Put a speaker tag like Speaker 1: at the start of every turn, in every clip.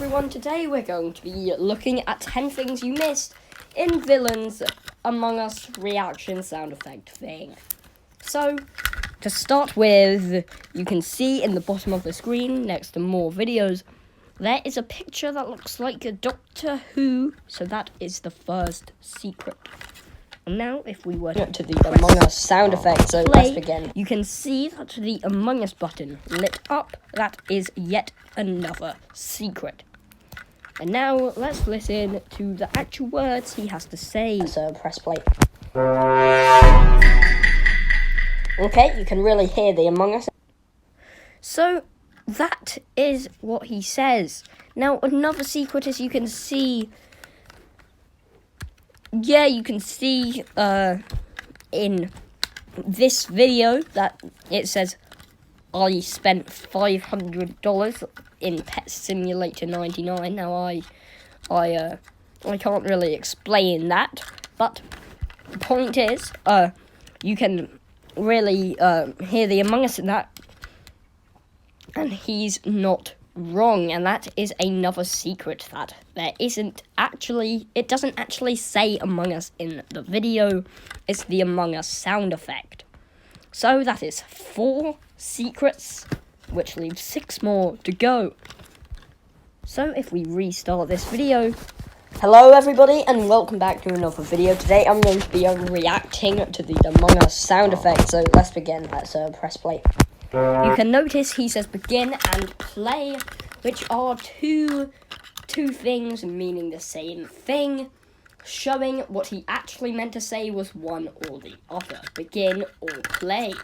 Speaker 1: Everyone, today we're going to be looking at 10 things you missed in Villains Among Us reaction sound effect thing. So, to start with, you can see in the bottom of the screen, next to more videos, there is a picture that looks like a Doctor Who, so that is the first secret. And now, if we were to the Among Us sound effect, so let's begin. You can see that the Among Us button lit up. That is yet another secret. And now, let's listen to the actual words he has to say. So, press play. Okay, you can really hear the Among Us. So, that is what he says. Now, another secret, as you can see... Yeah, you can see in this video that it says I spent $500 in Pet Simulator 99. Now I can't really explain that, but the point is you can really hear the Among Us in that, and he's not wrong, and that is another secret that there isn't actually, it doesn't actually say Among Us in the video, it's the Among Us sound effect. So that is 4 secrets, which leaves 6 more to go. So if we restart this video, hello everybody and welcome back to another video. Today I'm going to be reacting to the Among Us sound effect, so let's begin. Let's press play. You can notice he says begin and play, which are two things meaning the same thing, showing what he actually meant to say was one or the other, begin or play.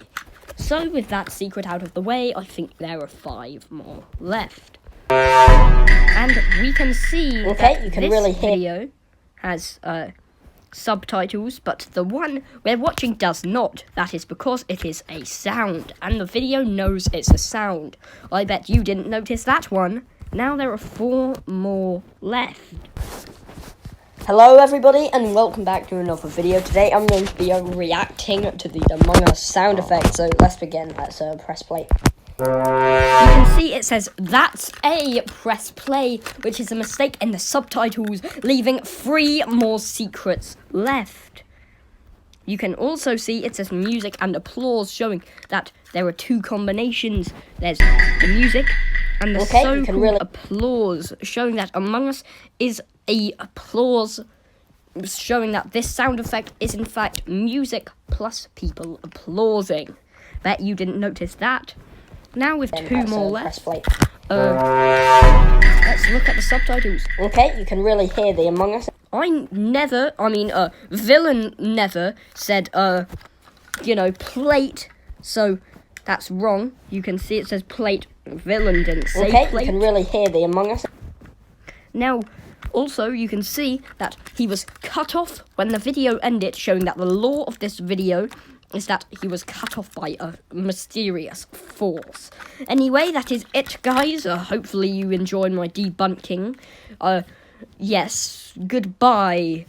Speaker 1: So with that secret out of the way, I think there are 5 more left. And we can see that you can this really video has subtitles, but the one we're watching does not. That is because it is a sound, and the video knows it's a sound. I bet you didn't notice that one. Now there are 4 more left. Hello everybody and welcome back to another video. Today I'm going to be reacting to the Among Us sound effect, so let's begin. Let's press play. You can see it says, that's a press play, which is a mistake in the subtitles, leaving 3 more secrets left. You can also see it says music and applause, showing that there are 2 combinations. There's the music and the so-called applause, showing that Among Us is a applause, showing that this sound effect is in fact music plus people applauding. Bet you didn't notice that. Now with 2 more left, let's look at the subtitles. Okay, you can really hear the Among Us. Villain never said, plate, so that's wrong. You can see it says plate, Villain didn't say plate. Okay, you can really hear the Among Us. Now, also, you can see that he was cut off when the video ended, showing that the law of this video is that he was cut off by a mysterious force. Anyway, that is it, guys. Hopefully you enjoyed my debunking. Yes, goodbye.